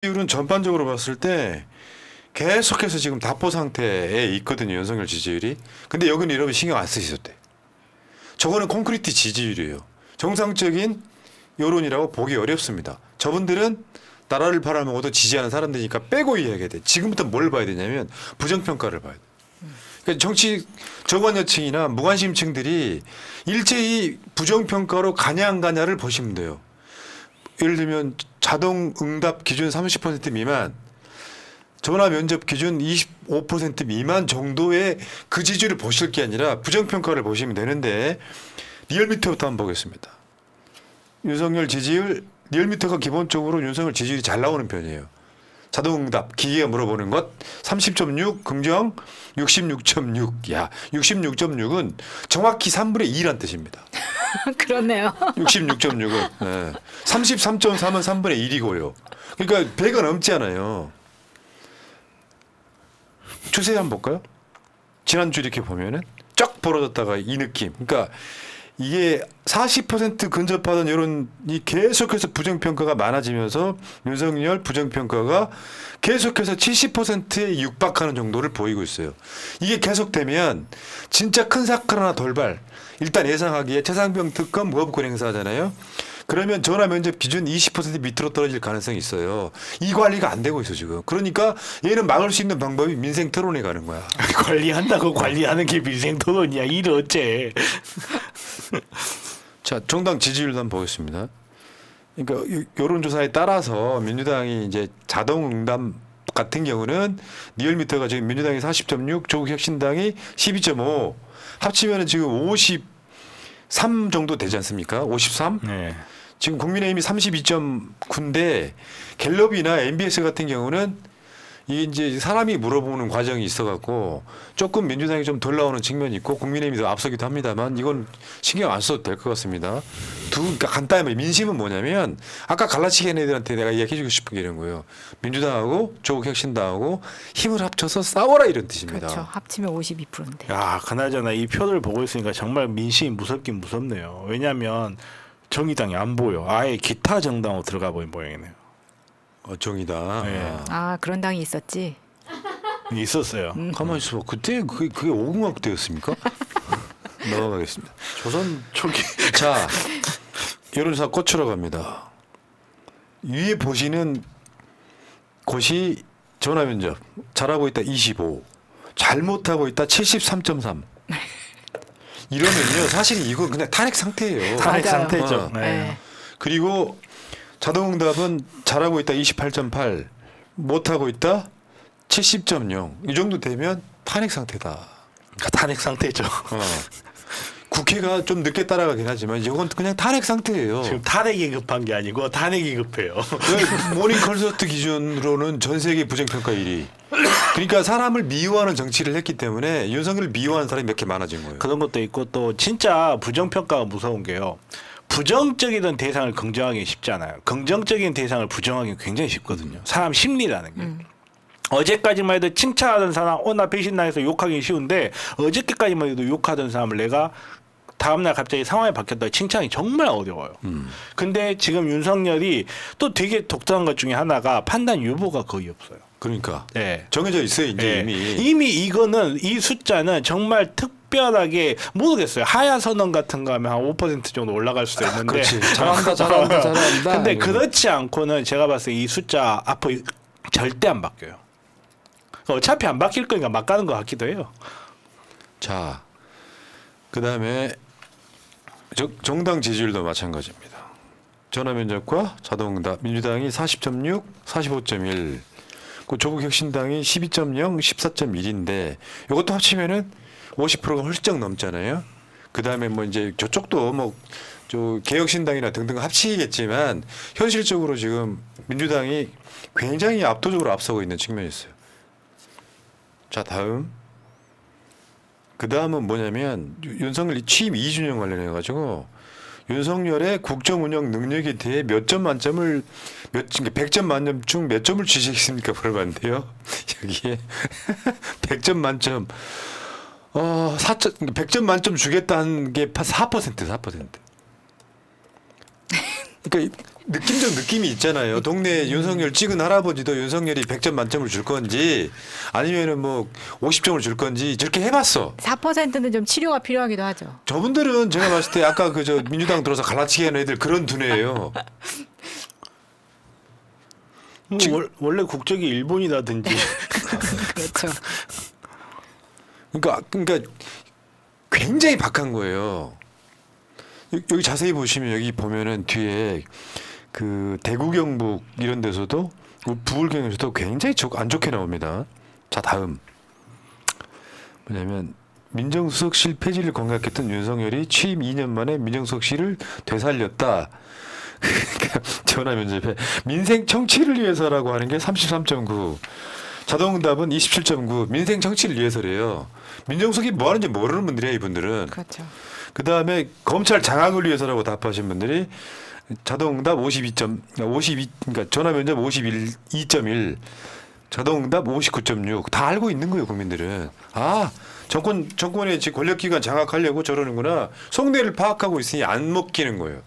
지지율은 전반적으로 봤을 때 계속해서 지금 답보 상태에 있거든요. 윤석열 지지율이. 근데 여기는 여러분 신경 안 쓰셨대. 저거는 콘크리트 지지율이에요. 정상적인 여론이라고 보기 어렵습니다. 저분들은 나라를 바라보고도 지지하는 사람들이니까 빼고 이야기해야 돼. 지금부터 뭘 봐야 되냐면 부정평가를 봐야 돼. 그러니까 정치 저관여층이나 무관심층들이 일제히 부정평가로 가냐 안 가냐를 보시면 돼요. 예를 들면 자동 응답 기준 30% 미만, 전화 면접 기준 25% 미만 정도의 그 지지율을 보실 게 아니라 부정평가를 보시면 되는데 리얼미터부터 한번 보겠습니다. 윤석열 지지율, 리얼미터가 기본적으로 윤석열 지지율이 잘 나오는 편이에요. 자동응답, 기계가 물어보는 것 30.6, 긍정 66.6. 야, 66.6은 정확히 3분의 2란 뜻입니다. 그렇네요. 66.6은. 네. 33.3은 3분의 1이고요. 그러니까 100은 넘지 않아요. 추세 한번 볼까요? 지난주 이렇게 보면은 쫙 벌어졌다가 이 느낌. 그러니까 이게 40% 근접하던 여론이 계속해서 부정평가가 많아지면서 윤석열 부정평가가 계속해서 70%에 육박하는 정도를 보이고 있어요. 이게 계속되면 진짜 큰 사건 하나 돌발. 일단 예상하기에 최상병 특검 무허브권 행사하잖아요. 그러면 전화 면접 기준 20% 밑으로 떨어질 가능성이 있어요. 이 관리가 안 되고 있어 지금. 그러니까 얘는 막을 수 있는 방법이 민생 토론에 가는 거야. 관리한다고 관리하는 게 민생 토론이야. 이를 어째. 자, 정당 지지율도 한번 보겠습니다. 그러니까 여론조사에 따라서 민주당이 이제 자동응답 같은 경우는 리얼미터가 지금 민주당이 40.6, 조국혁신당이 12.5 합치면은 지금 53 정도 되지 않습니까? 53? 네. 지금 국민의힘이 32.9인데 갤럽이나 MBS 같은 경우는 이게 이제 사람이 물어보는 과정이 있어갖고 조금 민주당이 좀 덜 나오는 측면이 있고 국민의힘이 더 앞서기도 합니다만 이건 신경 안 써도 될 것 같습니다. 그러니까 간단히 민심은 뭐냐면 아까 갈라치기 하는 애들한테 내가 이야기해주고 싶은 게 이런 거예요. 민주당하고 조국혁신당하고 힘을 합쳐서 싸워라 이런 뜻입니다. 그렇죠. 합치면 52%인데. 야, 그나저나 이 표를 보고 있으니까 정말 민심이 무섭긴 무섭네요. 왜냐하면 정의당이 안 보여. 아예 기타 정당으로 들어가 버린 모양이네요. 정의당. 네. 아, 그런 당이 있었지. 있었어요. 가만히 있어봐. 그때 그게 오공학 때였습니까? 넘어가겠습니다. 조선 초기. 자, 여론조사 꽃으로 갑니다. 위에 보시는 곳이 전화면접 잘하고 있다 25, 잘못하고 있다 73.3. 이러면요 사실 이건 그냥 탄핵 상태예요. 탄핵 맞아요. 상태죠. 네. 그리고 자동응답은 잘하고 있다 28.8, 못하고 있다 70.0. 이 정도 되면 탄핵 상태다. 탄핵 상태죠. 국회가 좀 늦게 따라가긴 하지만 이건 그냥 탄핵 상태예요. 지금 탄핵이 급한 게 아니고 탄핵이 급해요. 모닝 콘서트 기준으로는 전 세계 부정평가 1위. 그러니까 사람을 미워하는 정치를 했기 때문에 윤석열을 미워하는 사람이 몇 개 많아진 거예요. 그런 것도 있고 또 진짜 부정평가가 무서운 게요. 부정적이던 대상을 긍정하기 쉽지 않아요. 긍정적인 대상을 부정하기 굉장히 쉽거든요. 사람 심리라는 게. 어제까지만 해도 칭찬하던 사람, 나 배신당해서 욕하기 쉬운데 어저께까지만 해도 욕하던 사람을 내가 다음날 갑자기 상황이 바뀌었다고 칭찬이 정말 어려워요. 근데 지금 윤석열이 또 되게 독특한 것 중에 하나가 판단 유보가 거의 없어요. 그러니까 네. 정해져 있어요 이제 네. 이미 이거는 이 숫자는 정말 특별하게 모르겠어요. 하야 선언 같은 거 하면 한 5% 정도 올라갈 수도 있는데. 그렇지. 잘한다 잘한다 잘한다. 근데 그렇지 않고는 제가 봤을 때 이 숫자 앞으로 절대 안 바뀌어요. 어차피 안 바뀔 거니까 막 가는 것 같기도 해요. 자, 그다음에 정당 지지율도 마찬가지입니다. 전화면접과 자동응답 민주당이 40.6, 45.1, 그 조국혁신당이 12.0, 14.1인데 이것도 합치면은 50%가 훌쩍 넘잖아요. 그다음에 뭐 이제 저쪽도 뭐 저 개혁신당이나 등등 합치겠지만 현실적으로 지금 민주당이 굉장히 압도적으로 앞서고 있는 측면이 있어요. 자, 그 다음은 뭐냐면 윤석열 취임 2주년 관련해 가지고 윤석열의 국정 운영 능력에 대해 몇 점 만점을 100점 만점 중 몇 점을 주시겠습니까? 물어봤는데요. 여기에 100점 만점 100점 만점 주겠다는 게 4%. 그러니까 느낌적 느낌이 있잖아요. 동네 윤석열 찍은 할아버지도 윤석열이 100점 만점을 줄 건지 아니면은 뭐 50점을 줄 건지 저렇게 해봤어. 4%는 좀 치료가 필요하기도 하죠. 저분들은 제가 봤을 때 아까 그 저 민주당 들어서 갈라치기 하는 애들 그런 두뇌예요. 원래 국적이 일본이라든지. 그렇죠. 그러니까 굉장히 박한 거예요. 여기 자세히 보시면 여기 보면은 뒤에 그 대구 경북 이런 데서도 부울경에서도 굉장히 안 좋게 나옵니다. 자 다음 뭐냐면 민정수석실 폐지를 공약했던 윤석열이 취임 2년 만에 민정수석실을 되살렸다. 전화 면접에 민생 정치를 위해서라고 하는 게 33.9, 자동응답은 27.9. 민생 정치를 위해서래요. 민정수석이 뭐 하는지 모르는 분들이에요, 이분들은. 그렇죠. 그 다음에 검찰 장악을 위해서라고 답하신 분들이 자동응답 52, 그러니까 전화 면접 52.1, 자동응답 59.6. 다 알고 있는 거예요, 국민들은. 아, 정권의 권력기관 장악하려고 저러는구나. 속내를 파악하고 있으니 안 먹히는 거예요.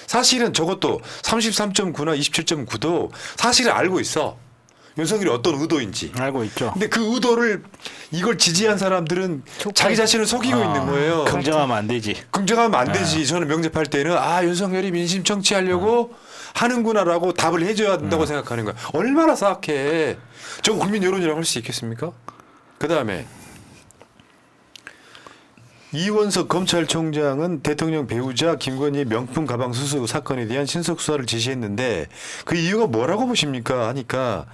사실은 저것도 33.9나 27.9도 사실은 알고 있어. 윤석열이 어떤 의도인지. 알고 있죠. 근데 그 의도를 이걸 지지한 사람들은 좋게. 자기 자신을 속이고 있는 거예요. 긍정하면 안 되지. 긍정하면 안 되지. 저는 명접할 때는 아 윤석열이 민심 청취하려고 하는구나라고 답을 해줘야 된다고 생각하는 거야. 얼마나 사악해. 저 국민 여론이라고 할 수 있겠습니까? 그 다음에 이원석 검찰총장은 대통령 배우자 김건희의 명품 가방 수수 사건에 대한 신속 수사를 지시했는데 그 이유가 뭐라고 보십니까? 하니까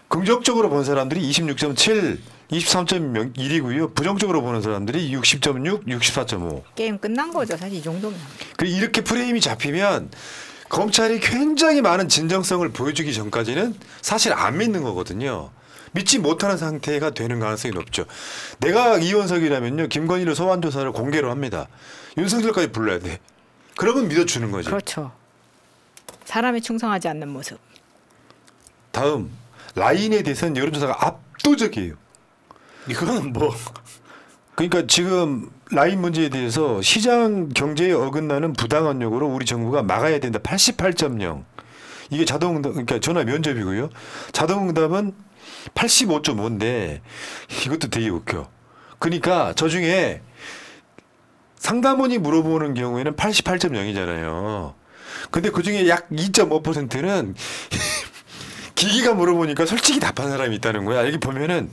긍정적으로 본 사람들이 26.7, 23.1이고요. 부정적으로 보는 사람들이 60.6, 64.5. 게임 끝난 거죠. 사실 이 정도면. 이렇게 프레임이 잡히면 검찰이 굉장히 많은 진정성을 보여주기 전까지는 사실 안 믿는 거거든요. 믿지 못하는 상태가 되는 가능성이 높죠. 내가 이원석이라면요. 김건희를 소환 조사를 공개로 합니다. 윤석열까지 불러야 돼. 그러면 믿어주는 거지. 그렇죠. 사람이 충성하지 않는 모습. 다음 라인에 대해서는 여론조사가 압도적이에요. 이거는 뭐 그러니까 지금 라인 문제에 대해서 시장 경제에 어긋나는 부당한 요구로 우리 정부가 막아야 된다. 88.0. 이게 자동응답, 그러니까 전화 면접이고요. 자동응답은 85.5인데 이것도 되게 웃겨. 그러니까 저 중에 상담원이 물어보는 경우에는 88.0이잖아요. 근데 그 중에 약 2.5%는 기기가 물어보니까 솔직히 답한 사람이 있다는 거야. 여기 보면은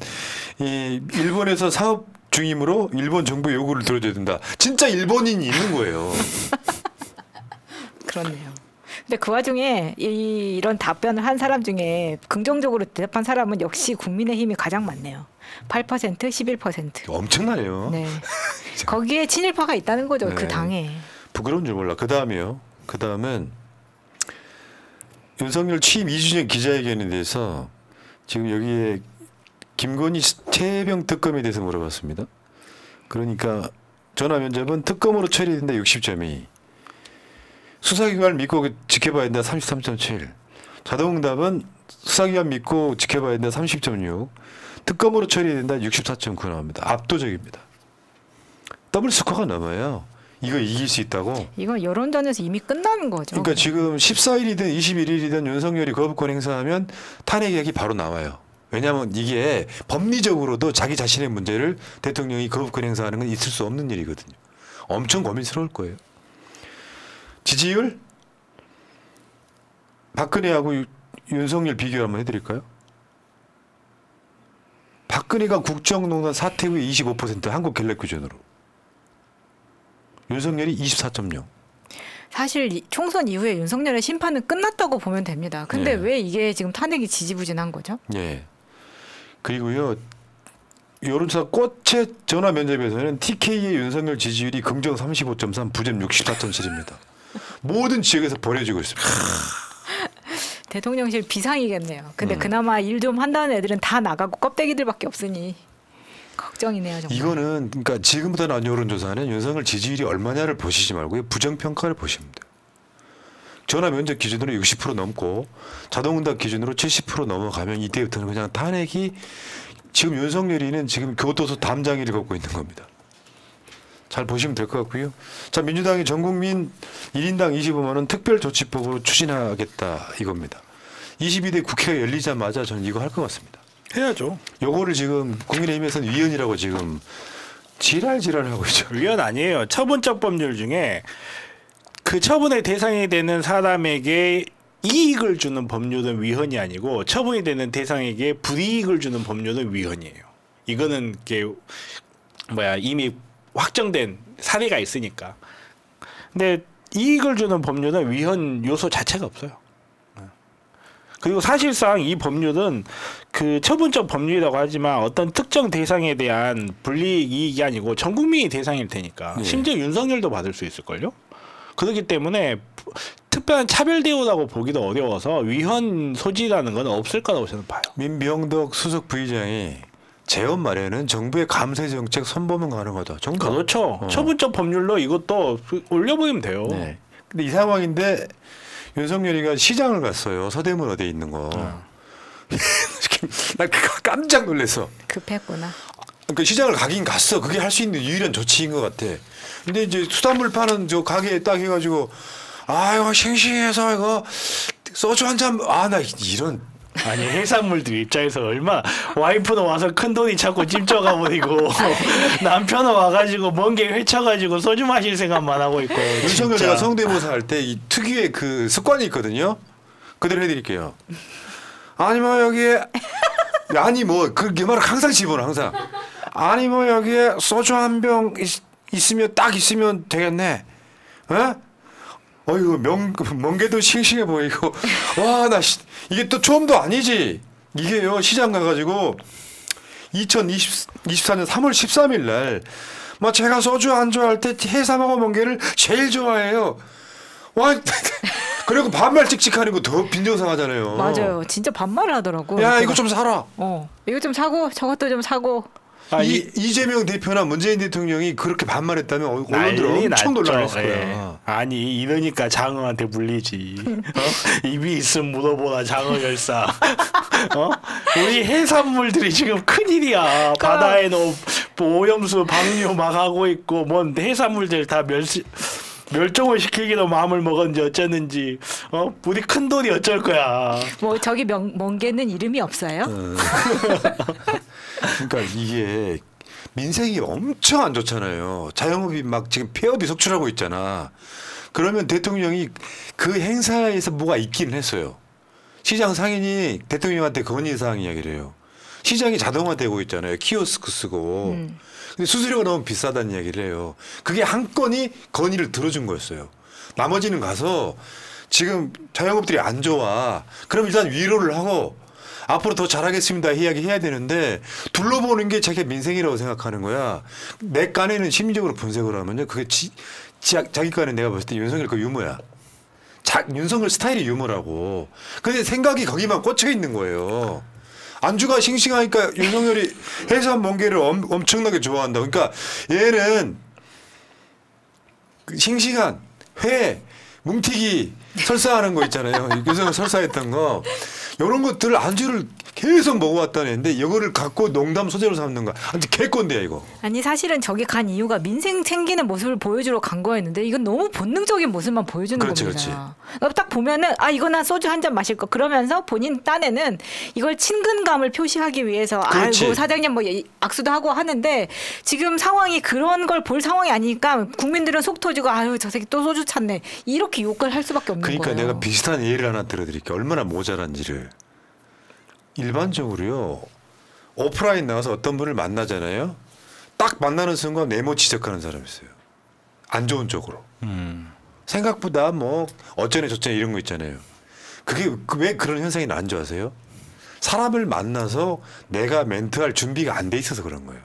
이 일본에서 사업 중이므로 일본 정부 요구를 들어줘야 된다. 진짜 일본인이 있는 거예요. 그렇네요. 근데 그 와중에 이런 답변을 한 사람 중에 긍정적으로 대답한 사람은 역시 국민의힘이 가장 많네요. 8%, 11%. 엄청나요. 네. 거기에 친일파가 있다는 거죠. 네. 그 당에. 부끄러운 줄 몰라. 그 다음이요. 그 다음은 윤석열 취임 2주년 기자회견에 대해서 지금 여기에 김건희 최혜병 특검에 대해서 물어봤습니다. 그러니까 전화 면접은 특검으로 처리된다 60.2. 수사기관을 믿고 지켜봐야 된다 33.7. 자동응답은 수사기관 믿고 지켜봐야 된다 30.6. 특검으로 처리된다 64.9 나옵니다. 압도적입니다. 더블 스코어가 넘어요. 이거 이길 수 있다고. 이건 여론전에서 이미 끝나는 거죠. 그러니까 지금 14일이든 21일이든 윤석열이 거부권 행사하면 탄핵이 바로 나와요. 왜냐하면 이게 법리적으로도 자기 자신의 문제를 대통령이 거부권 행사하는 건 있을 수 없는 일이거든요. 엄청 고민스러울 거예요. 지지율 박근혜하고 윤석열 비교 한번 해드릴까요? 박근혜가 국정농단 사퇴 후에 25% 한국갤럽 기준으로, 윤석열이 24.0. 사실 총선 이후에 윤석열의 심판은 끝났다고 보면 됩니다. 근데 예. 왜 이게 지금 탄핵이 지지부진한 거죠? 예. 그리고요. 여론조사 꽃의 전화 면접에서는 TK의 윤석열 지지율이 긍정 35.3, 부정 64.7입니다. 모든 지역에서 버려지고 있습니다. 대통령실 비상이겠네요. 근데 그나마 일 좀 한다는 애들은 다 나가고 껍데기들밖에 없으니 걱정이네요. 정말. 이거는 그러니까 지금부터 나온 여론조사는 윤석열 지지율이 얼마냐를 보시지 말고요. 부정평가를 보시면 돼요. 전화 면접 기준으로 60% 넘고 자동응답 기준으로 70% 넘어가면 이때부터는 그냥 탄핵이, 지금 윤석열이는 지금 교도소 담장이를 걷고 있는 겁니다. 잘 보시면 될 것 같고요. 자, 민주당이 전국민 1인당 25만 원 특별조치법으로 추진하겠다 이겁니다. 22대 국회가 열리자마자 저는 이거 할 것 같습니다. 해야죠. 요거를 지금 국민의힘에서는 위헌이라고 지금 지랄하고 있죠. 위헌 아니에요. 처분적 법률 중에 그 처분의 대상이 되는 사람에게 이익을 주는 법률은 위헌이 아니고 처분이 되는 대상에게 불이익을 주는 법률은 위헌이에요. 이거는 이미 확정된 사례가 있으니까. 근데 이익을 주는 법률은 위헌 요소 자체가 없어요. 그리고 사실상 이 법률은 그 처분적 법률이라고 하지만 어떤 특정 대상에 대한 불이익 이익이 아니고 전 국민이 대상일 테니까. 네. 심지어 윤석열도 받을 수 있을걸요. 그렇기 때문에 특별한 차별 대우라고 보기도 어려워서 위헌 소지라는 건 없을 거라고 저는 봐요. 민병덕 수석 부의장이 재원 마련은 정부의 감세 정책 선보면 가능하다. 정부. 그렇죠. 처분적 법률로 이것도 올려보이면 돼요. 네. 근데 이 상황인데 윤석열이가 시장을 갔어요. 서대문 어디에 있는 거. 나 깜짝 놀랐어. 급했구나. 그러니까 시장을 가긴 갔어. 그게 할 수 있는 유일한 조치인 것 같아. 근데 이제 수산물 파는 저 가게에 딱 해가지고 이거 싱싱해서 이거 소주 한 잔. 나 이런. 아니 해산물들 입장에서 얼마 와이프는 와서 큰 돈이 자꾸 찜쪄가 버리고 남편은 와가지고 먼 길 헤쳐가지고 소주 마실 생각만 하고 있고. 윤석열 제가 성대모사 할 때 이 특유의 그 습관이 있거든요. 그대로 해드릴게요. 아니 뭐 여기에 아니 뭐 그 말을 항상 집어넣어 항상. 아니 뭐 여기에 소주 한 병 있으면 딱 있으면 되겠네. 어이구 멍게도 싱싱해 보이고 이게 또 처음도 아니지. 이게요 시장 가가지고 2024년 3월 13일 날 제가 소주 안 좋아할 때 해삼하고 멍게를 제일 좋아해요. 그리고 반말 찍찍하는 거 더 빈정상하잖아요. 맞아요. 진짜 반말을 하더라고. 야 이거 좀 사라. 이거 좀 사고 저것도 좀 사고. 이재명 대표나 문재인 대통령이 그렇게 반말했다면 언론들 엄청 놀라웠을 거야. 아니 이러니까 장어한테 물리지. 입이 있으면 물어보라 장어 열사. 우리 해산물들이 지금 큰일이야. 바다에는 오염수 방류 막 하고 있고 뭔 해산물들 다 멸종을 시키기로 마음을 먹었는지 어쩌는지 우리 큰돈이 어쩔 거야. 뭐 저기 멍게는 이름이 없어요? 그러니까 이게 민생이 엄청 안 좋잖아요. 자영업이 막 지금 폐업이 속출하고 있잖아. 그러면 대통령이 그 행사에서 뭐가 있기는 했어요. 시장 상인이 대통령한테 건의사항 이야기를 해요. 시장이 자동화되고 있잖아요. 키오스크 쓰고. 근데 수수료가 너무 비싸다는 이야기를 해요. 그게 한 건이 건의를 들어준 거였어요. 나머지는 가서 지금 자영업들이 안 좋아. 그럼 일단 위로를 하고 앞으로 더 잘하겠습니다 이야기해야 되는데 둘러보는 게 자기가 민생이라고 생각하는 거야. 내 깐에는 심리적으로 분석을 하면요. 그게 자기 깐에 내가 봤을 때 윤석열 그 유머야. 윤석열 스타일이 유머라고. 근데 생각이 거기만 꽂혀 있는 거예요. 안주가 싱싱하니까 윤석열이 해산 멍게를 엄청나게 좋아한다. 그러니까 얘는 그 싱싱한 회, 뭉티기 설사하는 거 있잖아요. 윤석열 설사했던 거. 이런 것들을 안주를 계속 먹어왔다는 애인데 이거를 갖고 농담 소재로 삼는 거야. 완전 개꼰대야 이거. 아니 사실은 저기 간 이유가 민생 챙기는 모습을 보여주러 간 거였는데 이건 너무 본능적인 모습만 보여주는 겁니다. 딱 보면은 이거 나 소주 한 잔 마실 거 그러면서 본인 딴에는 이걸 친근감을 표시하기 위해서 아이고 사장님 뭐 악수도 하고 하는데 지금 상황이 그런 걸 볼 상황이 아니니까 국민들은 속 터지고 아유 저 새끼 또 소주 찾네 이렇게 욕을 할 수밖에 없는 거예요. 그러니까 내가 비슷한 예를 하나 들어드릴게요. 얼마나 모자란지를. 일반적으로요. 오프라인 나가서 어떤 분을 만나잖아요. 딱 만나는 순간 메모 지적하는 사람이 있어요. 안 좋은 쪽으로. 생각보다 뭐 어쩌네 저쩌네 이런 거 있잖아요. 그게 왜 그런 현상이 난 줄 아세요? 사람을 만나서 내가 멘트할 준비가 안 돼 있어서 그런 거예요.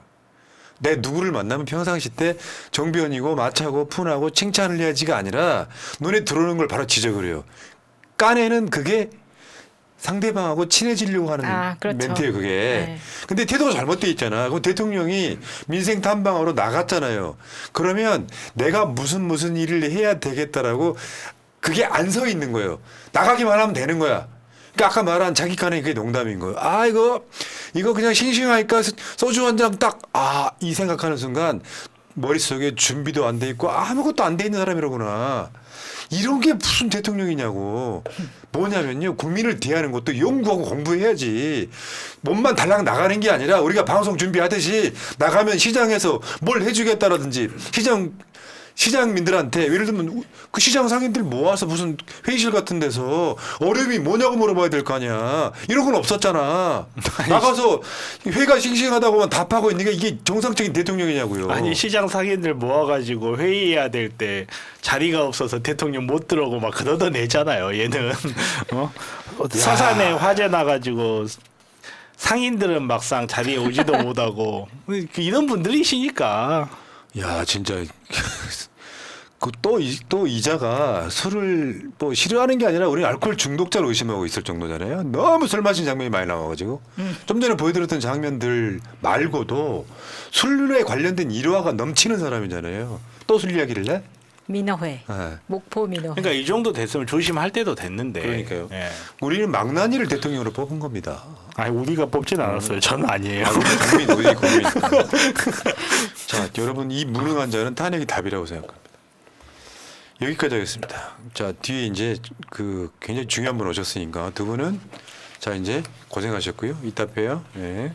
내 누구를 만나면 평상시 때 정변이고 마차고 푼하고 칭찬을 해야지가 아니라 눈에 들어오는 걸 바로 지적을 해요. 깐에는 그게 상대방하고 친해지려고 하는 그렇죠. 멘트예요 그게. 네. 근데 태도가 잘못돼 있잖아. 그럼 대통령이 민생 탐방하러 나갔잖아요. 그러면 내가 무슨 일을 해야 되겠다라고 그게 안 서 있는 거예요. 나가기만 하면 되는 거야. 그러니까 아까 말한 자기 깐에 그게 농담인 거예요. 이거 그냥 싱싱하니까 소주 한 잔 딱 이 생각하는 순간 머릿속에 준비도 안 돼 있고 아무것도 안 돼 있는 사람이라구나. 이런 게 무슨 대통령이냐고. 뭐냐면요. 국민을 대하는 것도 연구하고 공부해야지. 몸만 달랑 나가는 게 아니라 우리가 방송 준비하듯이 나가면 시장에서 뭘 해주겠다라든지 시장민들한테 예를 들면 그 시장 상인들 모아서 무슨 회의실 같은 데서 어려움이 뭐냐고 물어봐야 될 거 아니야. 이런 건 없었잖아. 나가서 회가 싱싱하다고만 답하고 있는 게 이게 정상적인 대통령이냐고요. 아니 시장 상인들 모아가지고 회의해야 될 때 자리가 없어서 대통령 못 들어오고 막 그러다 내잖아요. 얘는 서산에 화재 나가지고 상인들은 막상 자리에 오지도 못하고 이런 분들이시니까. 야 진짜 또 이자가 술을 뭐 싫어하는 게 아니라 우리 알코올 중독자로 의심하고 있을 정도잖아요. 너무 술 마신 장면이 많이 나와가지고 좀 전에 보여드렸던 장면들 말고도 술에 관련된 일화가 넘치는 사람이잖아요. 또 술 이야기를 해? 민어회, 네. 목포 민어회. 그러니까 이 정도 됐으면 조심할 때도 됐는데. 그러니까요. 예. 우리는 망나니를 대통령으로 뽑은 겁니다. 아니 우리가 뽑진 않았어요. 저는 아니에요. 우리 국민. 자, 여러분 이 무능한 자는 탄핵이 답이라고 생각합니다. 여기까지 하겠습니다. 자, 뒤에 이제 그 굉장히 중요한 분 오셨으니까 두 분은 자 이제 고생하셨고요. 이따 봬요. 네.